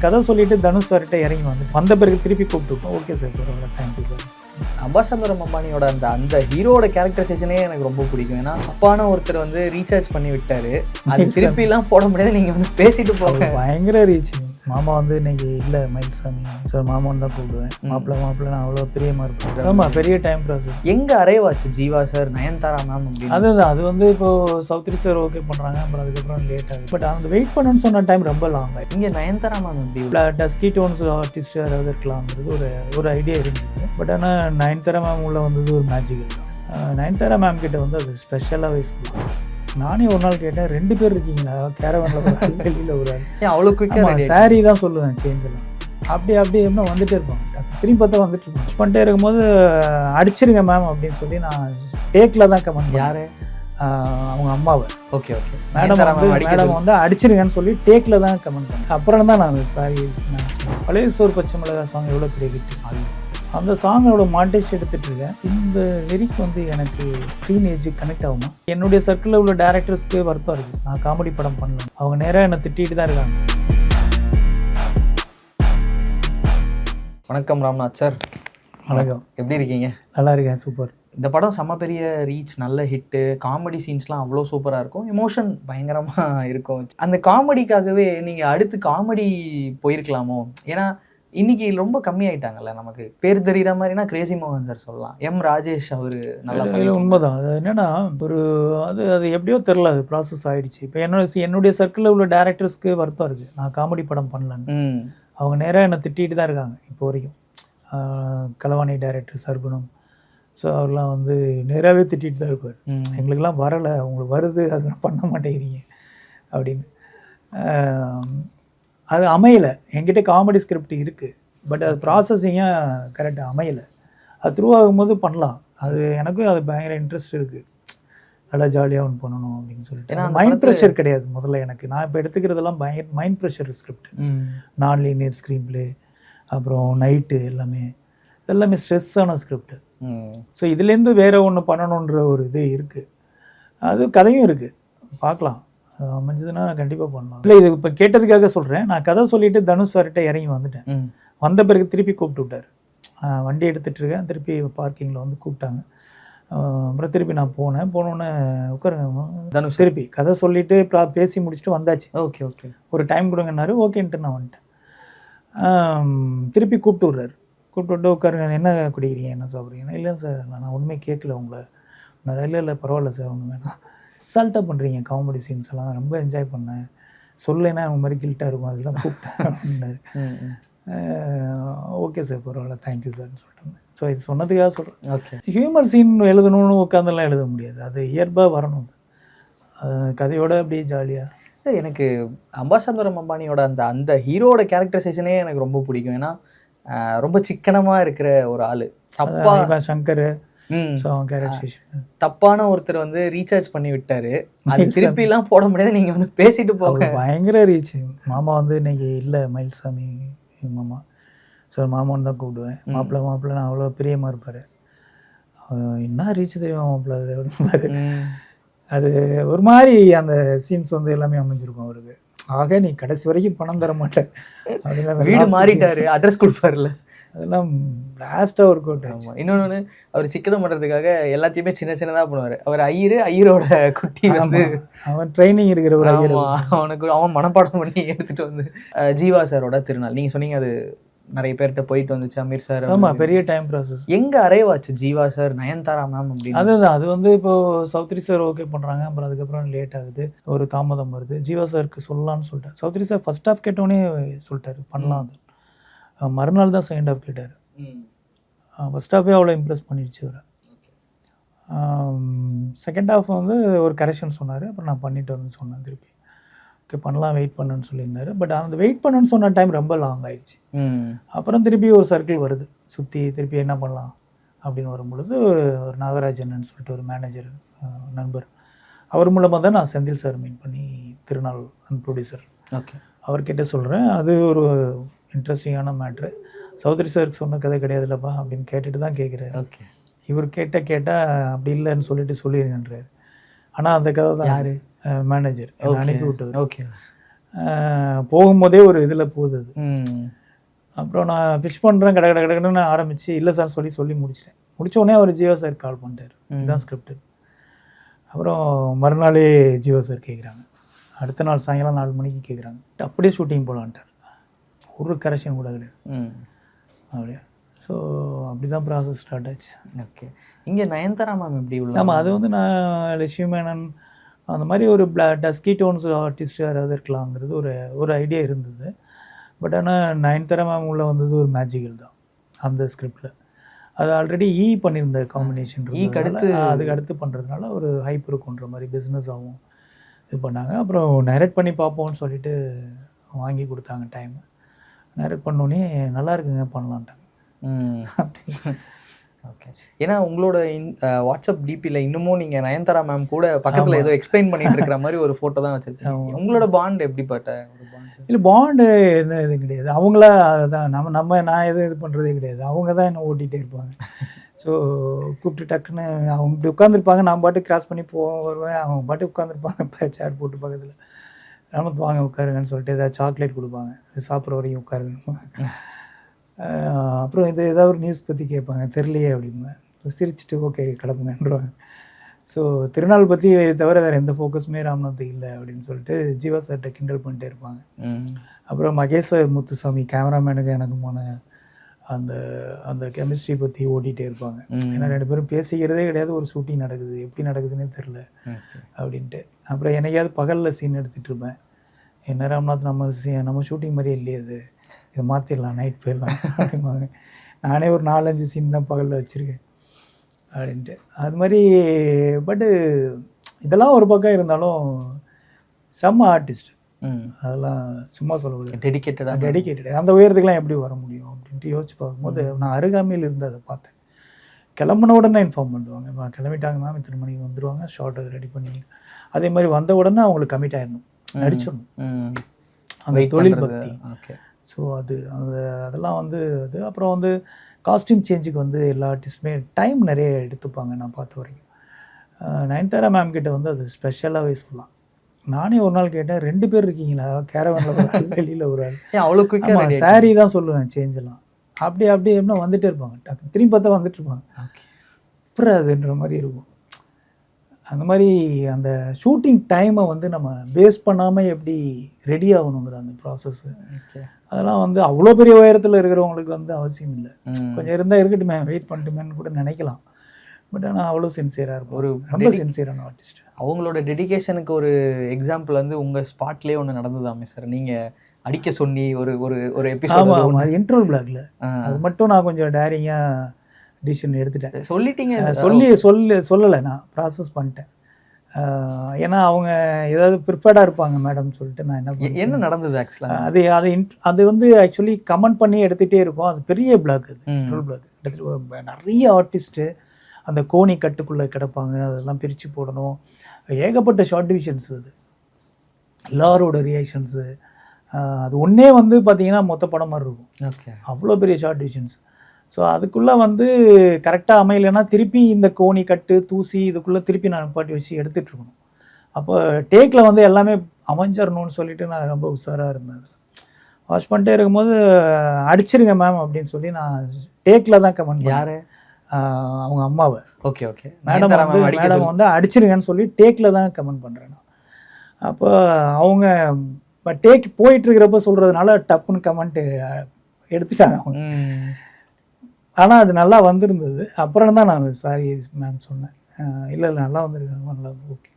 நான் கதை சொல்லிட்டு தனுஷ் சார்கிட்ட இறங்கி வந்த பிறகு திருப்பி கூப்பிட்டு ஓகே சார் பரவாயில்ல தேங்க்யூ சார். அம்பாசந்தரம் அம்பானியோட அந்த ஹீரோட கேரக்டரைசேஷனே எனக்கு ரொம்ப பிடிக்கும். ஏன்னா அப்பான ஒருத்தர் வந்து ரீசார்ஜ் பண்ணி விட்டாரு, அது திருப்பிலாம் போட முடியாது, நீங்கள் வந்து பேசிட்டு போக பயங்கர ரீச். மாமா வந்து இன்னைக்கு இல்லை மயில்சாமி சார் மாமான்னு தான் கூப்பிடுவேன். மாப்பிள்ள நான் அவ்வளோ பிரியமாக இருப்பேன். ஆமாம், பெரிய டைம் ப்ராசஸ். எங்கே அரைவாச்சு ஜீவா சார் நயன்தாரா மேம் அப்படின்னு? அதுதான், அது வந்து இப்போது சௌத்ரி சார் ஓகே பண்ணுறாங்க, அப்புறம் அதுக்கப்புறம் லேட் ஆகுது. பட் அந்த வெயிட் பண்ணணும்னு சொன்ன டைம் ரொம்ப லாங் ஆகும். இங்கே நயன்தாரா மேம் எப்படி டஸ்கி டோன்ஸ் ஆர்டிஸ்ட் யாராவது இருக்கலாங்கிறது ஒரு ஐடியா இருந்தது. பட் ஆனால் நயன்தாரா மேம் உள்ள வந்தது ஒரு மேஜிக்கல் தான். நயன்தாரா மேம் கிட்ட வந்து அது ஸ்பெஷலாகவே சொல்லலாம். நானே ஒரு நாள் கேட்டேன், 2 பேர் இருக்கீங்களா கேரவனில் வெளியில் ஒரு ஆள்? அவ்வளோ குயிக்காக சாரி தான் சொல்லுவேன் சேஞ்செல்லாம். அப்படியே எப்படின்னா வந்துட்டே இருப்பாங்க, திரும்பி பார்த்தா வந்துட்டு இருப்பாங்க. பண்ணிட்டே இருக்கும்போது அடிச்சிருங்க மேம் அப்படின்னு சொல்லி நான் டேக்கில் தான் கமெண்ட். யார்? அவங்க அம்மாவை. ஓகே மேடம் வந்து அடிச்சிருங்கன்னு சொல்லி டேக்கில் தான் கமெண்ட் பண்ணேன். அப்புறம் தான் நான் சாரி பழைய சோறு பச்சை மிளகா சாங் எவ்வளோ பெரிய கிட்டு, அந்த சாங்கோட மாண்டேஜ் எடுத்துகிட்டு இருக்கேன். இந்த லிரிக் வந்து எனக்கு ஸ்க்ரீன் ஏஜுக்கு கனெக்ட் ஆகுமா? என்னுடைய சர்க்கிளில் உள்ள டேரக்டர்ஸ்க்கு வருத்தம் இருக்குது, நான் காமெடி படம் பண்ணலாம். அவங்க நேராக என்னை திட்டிகிட்டு தான் இருக்காங்க. வணக்கம் ராம்நாத் சார். வணக்கம், எப்படி இருக்கீங்க? நல்லா இருக்கேன், சூப்பர். இந்த படம் செம்ம பெரிய ரீச், நல்ல ஹிட்டு, காமெடி சீன்ஸ்லாம் அவ்வளோ சூப்பராக இருக்கும், எமோஷன் பயங்கரமாக இருக்கும். அந்த காமெடிக்காகவே நீங்கள் அடுத்து காமெடி போயிருக்கலாமோ? ஏன்னா இன்னைக்கு ரொம்ப கம்மியாயிட்டாங்கல்ல, நமக்கு பேர் தெரிகிற மாதிரினா கிரேசி மோகன் சார் சொல்லலாம், எம் ராஜேஷ் அவர் நல்லா. உண்மைதான். அது என்னென்னா அது எப்படியோ தெரில, அது ப்ராசஸ் ஆகிடுச்சு. இப்போ என்னுடைய சர்க்கிளில் உள்ள டேரக்டர்ஸ்க்கு வருத்தம் இருக்குது, நான் காமெடி படம் பண்ணலான்னு. அவங்க நேராக என்னை திட்டிகிட்டு தான் இருக்காங்க இப்போ வரைக்கும். கலவாணி டைரக்டர் சர்க்குணம், ஸோ அவர்லாம் வந்து நேராகவே திட்டிகிட்டு தான் இருப்பார். எங்களுக்கெல்லாம் வரலை, உங்களுக்கு வருது, அதெல்லாம் பண்ண மாட்டேங்கிறீங்க அப்படின்னு. அது அமையலை. என்கிட்ட காமெடி ஸ்கிரிப்ட் இருக்குது, பட் அது ப்ராசஸிங்காக கரெக்டாக அமையலை. அது த்ரூ ஆகும்போது பண்ணலாம். அது எனக்கும் அது பயங்கர இன்ட்ரெஸ்ட் இருக்குது, நல்லா ஜாலியாக ஒன்று பண்ணணும் அப்படின்னு சொல்லிட்டு. ஏன்னா மைண்ட் ப்ரெஷர் கிடையாது முதல்ல எனக்கு. நான் இப்போ எடுத்துக்கிறதெல்லாம் பயங்கர மைண்ட் ப்ரெஷர் ஸ்கிரிப்ட், நான் லீனியர் ஸ்க்ரீன் ப்ளே, அப்புறம் நைட்டு எல்லாமே ஸ்ட்ரெஸ்ஸான ஸ்கிரிப்ட். ஸோ இதுலேருந்து வேறு ஒன்று பண்ணணுன்ற ஒரு இது இருக்குது. அது கதையும் இருக்குது, பார்க்கலாம். அமைஞ்சதுன்னா கண்டிப்பாக பண்ணலாம். இல்லை, இது இப்போ கேட்டதுக்காக சொல்கிறேன். நான் கதை சொல்லிவிட்டு தனுஷ் சார்கிட்ட இறங்கி வந்துட்டேன். வந்த பிறகு திருப்பி கூப்பிட்டு விட்டார். வண்டி எடுத்துகிட்டு இருக்கேன், திருப்பி பார்க்கிங்கில் வந்து கூப்பிட்டாங்க. அப்புறம் திருப்பி நான் போனோன்னே உட்காருங்க தனுஷ், திருப்பி கதை சொல்லிவிட்டு பேசி முடிச்சுட்டு வந்தாச்சு. ஓகே ஒரு டைம் கொடுங்கன்னாரு, ஓகேன்ட்டு நான் வந்துட்டேன். திருப்பி கூப்பிட்டு விட்றாரு. கூப்பிட்டு விட்டு உட்காருங்க, என்ன குடிக்கிறீங்க, என்ன சாப்பிட்றீங்கன்னா? இல்லை சார் நான் ஒன்றுமே கேட்கல உங்களை. நான் இல்லை பரவாயில்ல சார், ஒன்றும் வேணாம். அசால்ட்டாக பண்ணுறீங்க காமெடி சீன்ஸ் எல்லாம், ரொம்ப என்ஜாய் பண்ணேன். சொல்லைன்னா அவங்க மாதிரி கில்ட்டாக இருக்கும், அதுதான் கூப்பிட்டேன் அப்படின்னாரு. ஓகே சார் பரவாயில்ல தேங்க்யூ சார்னு சொல்லிட்டு வந்தேன். ஸோ இது சொன்னதுக்காக சொல்கிறேன். ஓகே, ஹியூமர் சீன் எழுதணும்னு உட்காந்துலாம் எழுத முடியாது, அது இயல்பாக வரணும். கதையோட அப்படியே ஜாலியாக. எனக்கு அம்பாசந்தரம் அம்பானியோட அந்த ஹீரோட கேரக்டரைசேஷனே எனக்கு ரொம்ப பிடிக்கும். ஏன்னா ரொம்ப சிக்கனமாக இருக்கிற ஒரு ஆள், சங்கர். தப்பான ஒருத்தர் வந்து ரீசார்ஜ் பண்ணி விட்டாரு, அது திருப்பிலாம் போட முடியாது, நீங்கள் வந்து பேசிட்டு போக பயங்கர ரீச். மாமா வந்து இன்னைக்கு இல்லை மயில்சாமி மாமா சார் மாமான்னு தான் கூப்பிடுவேன். மாப்பிள்ள நான் அவ்வளோ பிரியமாக இருப்பார். என்ன ரீச் தெரியுமா மாப்பிள்ள அது அப்படின்பாரு. அது ஒரு மாதிரி அந்த சீன்ஸ் வந்து எல்லாமே அமைஞ்சிருக்கும் அவருக்கு. ஆக நீ கடைசி வரைக்கும் பணம் தர மாட்டேன் அப்படின்னு வீடு மாறிட்டாரு, அட்ரஸ் கொடுப்பாருல, அதெல்லாம் லாஸ்ட்டாக ஒர்க் அவுட் ஆகும். இன்னொன்று அவர் சிக்கனம் பண்ணுறதுக்காக எல்லாத்தையுமே சின்னதாக பண்ணுவார். அவர் ஐயரோட குட்டி வந்து அவன் ட்ரைனிங் இருக்கிற ஒரு ஐயர், அவன் மனப்பாடம் பண்ணி எடுத்துகிட்டு வந்து. ஜீவா சாரோட திருநாள் நீங்கள் சொன்னீங்க, அது நிறைய பேர்கிட்ட போயிட்டு வந்துச்சு, அமீர் சார். ஆமாம், பெரிய டைம் ப்ராசஸ். எங்கே அரைவாச்சு ஜீவா சார் நயன்தாரா மேம் அப்படின்னு? அதுதான், அது வந்து இப்போது சௌத்ரி சார் ஓகே பண்ணுறாங்க, அப்புறம் அதுக்கப்புறம் லேட் ஆகுது, ஒரு தாமதம் வருது. ஜீவா சாருக்கு சொல்லலான்னு சொல்லிட்டார். சௌத்ரி சார் ஃபர்ஸ்ட் ஹாஃப் கேட்டோடனே சொல்லிட்டாரு பண்ணலாம். அது மறுநாள் தான் செகண்ட் ஹாஃப் கேட்டார். ஃபர்ஸ்ட் ஹாஃபே அவ்வளோ இம்ப்ரெஸ் பண்ணிடுச்சு அவரை. செகண்ட் ஹாஃப் வந்து ஒரு கரெக்ஷன் சொன்னார், அப்புறம் நான் பண்ணிட்டு வந்து சொன்னேன் திருப்பி ஓகே பண்ணலாம், வெயிட் பண்ணுன்னு சொல்லியிருந்தாரு. பட் அந்த வெயிட் பண்ணுன்னு சொன்ன டைம் ரொம்ப லாங் ஆயிடுச்சு. அப்புறம் திருப்பி ஒரு சர்க்கிள் வருது, சுற்றி திருப்பி என்ன பண்ணலாம் அப்படின்னு வரும்பொழுது ஒரு நாகராஜன் சொல்லிட்டு ஒரு மேனேஜர் நண்பர், அவர் மூலமாக தான் நான் செந்தில் சார் மீட் பண்ணி திருநாள் அந்த ப்ரொடியூசர் ஓகே அவர்கிட்ட சொல்கிறேன். அது ஒரு இன்ட்ரெஸ்டிங்கான மேட்ரு. சௌத்ரி சாருக்கு சொன்ன கதை கிடையாதுல்லப்பா அப்படின்னு கேட்டுட்டு தான் கேட்குறாரு. ஓகே, இவர் கேட்டால் அப்படி இல்லைன்னு சொல்லிட்டு சொல்லிடுங்கன்றாரு. ஆனால் அந்த கதை தான் யார் மேனேஜர் அனுப்பி விட்டது. ஓகே, போகும்போதே ஒரு இதில் போகுது அது. ம். அப்புறம் நான் பிச் பண்ணுறேன் கடை கடை கடைன்னு ஆரம்பித்து இல்லை சார் சொல்லி முடிச்சிட்டேன். முடிச்ச உடனே அவர் ஜீவா சார் கால் பண்ணிட்டார், இதுதான் ஸ்கிரிப்ட். அப்புறம் மறுநாளே ஜீவா சார் கேட்குறாங்க, அடுத்த நாள் சாயங்காலம் 4 மணிக்கு கேட்குறாங்க, அப்படியே ஷூட்டிங் போகலான்ட்டார். ஒரு கரெக்ஷன் கூட கிடையாது. அப்படியே ஸோ அப்படி தான் ப்ராசஸ் ஸ்டார்ட் ஆச்சு. ஓகே. இங்கே நயன்தாரா மேம் எப்படி உள்ள? ஆமாம், அது வந்து நான் லட்சுமி மேனன் அந்த மாதிரி ஒரு டஸ்கி டோன்ஸ் ஆர்டிஸ்ட் யாராவது இருக்கலாங்கிறது ஒரு ஐடியா இருந்தது. பட் ஆனால் நயன்தாரா மேம் உள்ள வந்தது ஒரு மேஜிக்கல் தான் அந்த ஸ்கிரிப்டில். அது ஆல்ரெடி பண்ணியிருந்த காம்பினேஷன் அதுக்கு அடுத்து பண்ணுறதுனால ஒரு ஹைப் இருக்குன்ற மாதிரி பிஸ்னஸ் ஆகும் இது பண்ணாங்க. அப்புறம் நரேட் பண்ணி பார்ப்போம்னு சொல்லிட்டு வாங்கி கொடுத்தாங்க டைம். நரேட் பண்ணோன்னே நல்லா இருக்குங்க பண்ணலான்ட்டாங்க. அப்படி ஓகே. ஏன்னா உங்களோட வாட்ஸ்அப் டிபியில் இன்னமும் நீங்கள் நயன்தாரா மேம் கூட பக்கத்தில் ஏதோ எக்ஸ்பிளைன் பண்ணிட்டு இருக்கிற மாதிரி ஒரு ஃபோட்டோ தான் வச்சுருக்கீங்க. உங்களோட பாண்ட் எப்படிப்பட்ட ஒரு பாண்ட்? இல்லை, பாண்டு என்ன இது கிடையாது. அவங்களா அதுதான் நான் எதுவும் இது பண்ணுறதே கிடையாது. அவங்க தான் என்ன ஓட்டிகிட்டே இருப்பாங்க. ஸோ கூப்பிட்டு டக்குன்னு அவங்க இப்படி உட்காந்துருப்பாங்க, நான் பாட்டு கிராஸ் பண்ணி வருவேன், அவங்க பாட்டு உட்காந்துருப்பாங்க சேர் போட்டு பக்கத்தில். நமக்கு வாங்க உட்காருங்கன்னு சொல்லிட்டு ஏதாவது சாக்லேட் கொடுப்பாங்க, அது சாப்பிட்ற வரைக்கும் உட்காருங்க. அப்புறம் இது ஏதாவது ஒரு நியூஸ் பற்றி கேட்பாங்க, தெரியலையே அப்படிங்க, சிரிச்சுட்டு ஓகே கிளம்புங்கன்றவாங்க. ஸோ திருநாள் பற்றி தவிர வேறு எந்த ஃபோக்கஸுமே ராம்நாத் இல்லை அப்படின்னு சொல்லிட்டு ஜீவா சார்கிட்ட கிண்டல் பண்ணிட்டே இருப்பாங்க. அப்புறம் மகேஷ் முத்துசாமி கேமராமேனுக்கு எனக்குமான அந்த அந்த கெமிஸ்ட்ரி பற்றி ஓட்டிகிட்டே இருப்பாங்க. ஏன்னா 2 பேரும் பேசிக்கிறதே கிடையாது, ஒரு ஷூட்டிங் நடக்குது, எப்படி நடக்குதுன்னே தெரில அப்படின்ட்டு. அப்புறம் என்னையாவது பகலில் சீன் எடுத்துகிட்டு இருப்பேன், என்ன ராம்நாத் நம்ம ஷூட்டிங் மாதிரியே இல்லையே, அது இதை மாற்றிடலாம், நைட் போயிடலாம் அப்படிம்பாங்க. நானே ஒரு 4-5 சீன் தான் பகலில் வச்சுருக்கேன் அப்படின்ட்டு. அது மாதிரி பட்டு இதெல்லாம் ஒரு பக்கம் இருந்தாலும் செம்ம ஆர்டிஸ்ட். அதெல்லாம் சும்மா சொல்ல முடியாது, டெடிக்கேட்டட். அந்த உயரத்துக்குலாம் எப்படி வர முடியும் அப்படின்ட்டு யோசிச்சு பார்க்கும்போது நான் அருகாமையில் இருந்து அதை பார்த்தேன். கிளம்புன உடனே இன்ஃபார்ம் பண்ணுவாங்க, கிளம்பிட்டாங்க மேம், இத்தனை மணிக்கு வந்துடுவாங்க, ஷார்ட்டை ரெடி பண்ணி. அதே மாதிரி வந்த உடனே அவங்களுக்கு கமிட் ஆயிடணும், நடிச்சிடணும், அந்த தொழில் பக்தி. ஸோ அதெல்லாம் வந்து அது. அப்புறம் வந்து காஸ்டியூம் சேஞ்சுக்கு வந்து எல்லா ஆர்டிஸ்ட்டுமே டைம் நிறைய எடுத்துப்பாங்க நான் பார்த்த வரைக்கும். நயன்தாரா மேம் கிட்ட வந்து அது ஸ்பெஷலாகவே சொல்லலாம். நானே ஒரு நாள் கேட்டேன், 2 பேர் இருக்கீங்களா கேரவனில் ஒரு ஆள், வெளியில் ஒரு ஆள், அவ்வளோ குயிக்காக சாரீ தான் சொல்லுவேன் சேஞ்செல்லாம், அப்படி எப்படின்னா வந்துட்டே இருப்பாங்க, டக்கு திரும்பி பார்த்தா வந்துட்டு இருப்பாங்க, அப்புறம் அதுன்ற மாதிரி இருக்கும். அந்த மாதிரி அந்த ஷூட்டிங் டைமை வந்து நம்ம பேஸ் பண்ணாமல் எப்படி ரெடி ஆகணுங்கிற அந்த ப்ராசஸ்ஸு, அதெல்லாம் வந்து அவ்வளோ பெரிய உயரத்தில் இருக்கிறவங்களுக்கு வந்து அவசியம் இல்லை, கொஞ்சம் இருந்தால் இருக்கட்டுமே, வெயிட் பண்ணிட்டுமேன்னு கூட நினைக்கலாம். பட் ஆனால் அவ்வளோ சின்சியராக இருக்கும், ரொம்ப சின்சியரான ஆர்டிஸ்ட். அவங்களோட டெடிகேஷனுக்கு ஒரு எக்ஸாம்பிள் வந்து உங்கள் ஸ்பாட்லேயே ஒன்று நடந்ததாமே சார், நீங்கள் அடிக்க சொன்னி ஒரு எபிசோட். ஆமாம், அது இன்ட்ரோல் பிளாக்ல அது மட்டும் நான் கொஞ்சம் டேரிங்காக டிசிஷன் எடுத்துட்டேன். சொல்லிட்டீங்க? சொல்லலை, நான் ப்ராசஸ் பண்ணிட்டேன். ஏன்னா அவங்க ஏதாவது ப்ரிப்பேர்டாக இருப்பாங்க மேடம் சொல்லிட்டு நான் என்ன நடந்தது ஆக்சுவலாக அது வந்து ஆக்சுவலி கமெண்ட் பண்ணி எடுத்துகிட்டே இருக்கும். அது பெரிய பிளாக், அது இன்ட்ரோல் பிளாக். எடுத்துகிட்டு நிறைய ஆர்டிஸ்ட்டு அந்த கோணி கட்டுக்குள்ளே கிடப்பாங்க, அதெல்லாம் பிரித்து போடணும், ஏகப்பட்ட ஷார்ட் டிவிஷன்ஸ். அது எல்லாரோட ரியாக்ஷன்ஸு, அது ஒன்றே வந்து பார்த்திங்கன்னா மொத்த படம் மாதிரி இருக்கும், அவ்வளோ பெரிய ஷார்ட் டிவிஷன்ஸ். ஸோ அதுக்குள்ளே வந்து கரெக்டாக அமையலைன்னா திருப்பி இந்த கோணி கட்டு தூசி இதுக்குள்ளே திருப்பி நான் நிப்பாட்டி வச்சு எடுத்துகிட்ருக்கணும். அப்போ டேக்கில் வந்து எல்லாமே அமைஞ்சிடணும்னு சொல்லிட்டு நான் ரொம்ப உஷாராக இருந்தேன். வாஷ் பண்ணிட்டே இருக்கும்போது அடிச்சிருங்க மேம் அப்படின்னு சொல்லி நான் டேக்கில் தான் கமெண்ட். யார்? அவங்க அம்மாவை. ஓகே மேடம் வந்து அடிச்சிருங்கன்னு சொல்லி டேக்கில் தான் கமெண்ட் பண்ணுறேன் நான். அப்போ அவங்க டேக் போயிட்டுருக்கிறப்ப சொல்கிறதுனால டப்புன்னு கமெண்ட்டு எடுத்துட்டாங்க அவங்க. ஆனால் அது நல்லா வந்திருந்தது. அப்புறம் தான் நான் சாரி மேம் சொன்னேன், இல்லை நல்லா வந்திருக்காங்க, நல்லா ஓகே.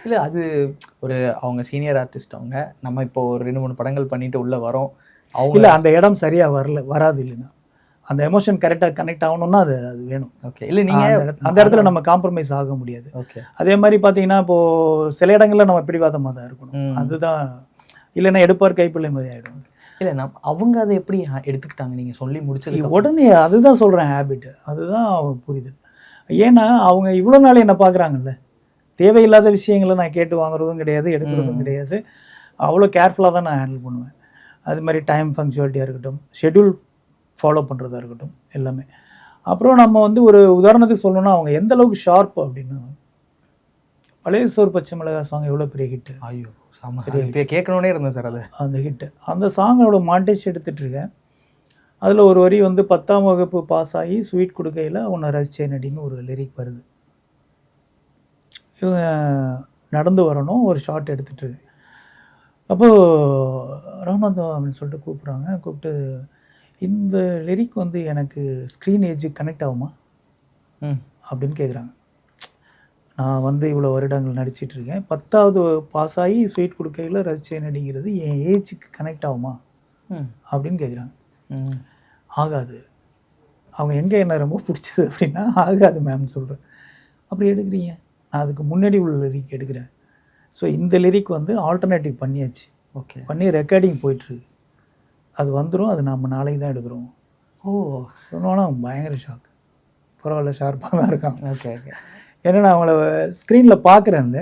இல்லை அது அவங்க சீனியர் ஆர்டிஸ்ட், அவங்க நம்ம இப்போ ஒரு 2-3 படங்கள் பண்ணிட்டு உள்ளே வரோம், அவங்க இல்லை அந்த இடம் சரியாக வராது இல்லைன்னா அந்த எமோஷன் கரெக்டாக கனெக்ட் ஆகணும்னா அது வேணும். ஓகே. இல்லை நீங்கள் அந்த இடத்துல நம்ம காம்ப்ரமைஸ் ஆக முடியாது. ஓகே. அதே மாதிரி பார்த்தீங்கன்னா இப்போது சில இடங்களில் நம்ம பிடிவாதமாக தான் இருக்கணும், அதுதான். இல்லைன்னா எடுப்பார் கைப்பிள்ளை மாதிரி ஆகிடும். இல்லை அவங்க அதை எப்படி எடுத்துக்கிட்டாங்க நீங்கள் சொல்லி முடிச்சது உடனே? அதுதான் சொல்கிறேன், ஹேபிட், அதுதான் புரியுது. ஏன்னா அவங்க இவ்வளோ நாள் என்ன பார்க்குறாங்கல்ல, தேவையில்லாத விஷயங்களை நான் கேட்டு வாங்குறதும் கிடையாது, எடுக்கிறதும் கிடையாது, அவ்வளோ கேர்ஃபுல்லாக தான் நான் ஹேண்டில் பண்ணுவேன். அது மாதிரி டைம் ஃபங்க்சுவாலிட்டியாக இருக்கட்டும், ஷெட்யூல் ஃபாலோ பண்ணுறதா இருக்கட்டும், எல்லாமே. அப்புறம் நம்ம வந்து ஒரு உதாரணத்துக்கு சொல்லணும்னா அவங்க எந்த அளவுக்கு ஷார்ப் அப்படின்னா, பழைய சோறு பச்சை மிளகா சாங் எவ்வளோ பெரிய ஹிட்டு, ஐயோ இப்போ கேட்கணுன்னே இருந்தேன் சார் அது. அந்த ஹிட்டு. அந்த சாங்கோட மாண்டேஜ் எடுத்துகிட்ருக்கேன். அதில் ஒரு வரி வந்து 10ஆம் வகுப்பு பாஸ் ஆகி ஸ்வீட் கொடுக்கையில் உன்னை ரசிச்சேன் நடின்னு ஒரு லிரிக் வருது. இவங்க நடந்து வரணும், ஒரு ஷாட் எடுத்துகிட்ருக்கேன். அப்போது ராமநாதன் அப்படின்னு சொல்லிட்டு கூப்பிட்றாங்க. கூப்பிட்டு இந்த லிரிக் வந்து எனக்கு ஸ்க்ரீன் ஏஜுக்கு கனெக்ட் ஆகுமா அப்படின்னு கேட்குறாங்க. நான் வந்து இவ்வளோ வருடங்கள் நடிச்சிட்ருக்கேன். 10ஆவது பாஸ் ஆகி ஸ்வீட் கொடுக்கையில் ரசிச்சேன் நடிங்கிறது என் ஏஜுக்கு கனெக்ட் ஆகுமா அப்படின்னு கேட்குறாங்க. ஆகாது. அவங்க எங்கே என்ன ரொம்ப பிடிச்சது அப்படின்னா ஆகாது மேம்னு சொல்கிறேன். அப்படி எடுக்கிறீங்க, நான் அதுக்கு முன்னாடி உள்ள லிரிக் எடுக்கிறேன். ஸோ இந்த லிரிக் வந்து ஆல்டர்னேட்டிவ் பண்ணியாச்சு. ஓகே. பண்ணி ரெக்கார்டிங் போயிட்டுருக்கு. அது வந்துடும், அது நம்ம நாளைக்கு தான் எடுக்கிறோம். சொன்னோன்னா பயங்கர ஷாக். பரவாயில்ல, ஷார்ப்பாக தான் இருக்கான். Okay okay. ஏன்னா நான் அவங்கள ஸ்க்ரீனில் பார்க்குறேன்,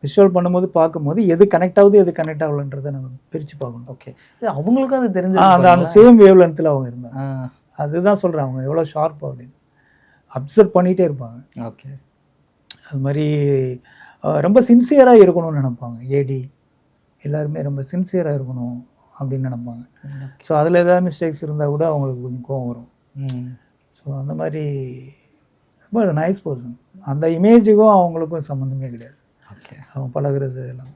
விஷுவல் பண்ணும்போது பார்க்கும்போது எது கனெக்ட் ஆகுது எது கனெக்ட் ஆகலன்றதை நம்ம பிரித்து பார்க்கணும். ஓகே. அவங்களுக்கும் அது தெரிஞ்சு அந்த சேம் வேவ் லென்த்தில் அவங்க இருந்தாங்க. அதுதான் சொல்கிறேன், அவங்க எவ்வளோ ஷார்ப் அப்படின்னு அப்சர்வ் பண்ணிகிட்டே இருப்பாங்க. ஓகே. அது மாதிரி ரொம்ப சின்சியராக இருக்கணும்னு நினைப்பாங்க. ஏடி எல்லாருமே ரொம்ப சின்சியராக இருக்கணும் அப்படின்னு நினைப்பாங்க. ஸோ அதில் ஏதாவது மிஸ்டேக்ஸ் இருந்தால் கூட அவங்களுக்கு கொஞ்சம் கோவம் வரும். ஸோ அந்த மாதிரி ரொம்ப நைஸ் பர்சன். அந்த இமேஜுக்கும் அவங்களுக்கும் சம்மந்தமே கிடையாது. அவங்க பழகிறது எல்லாம்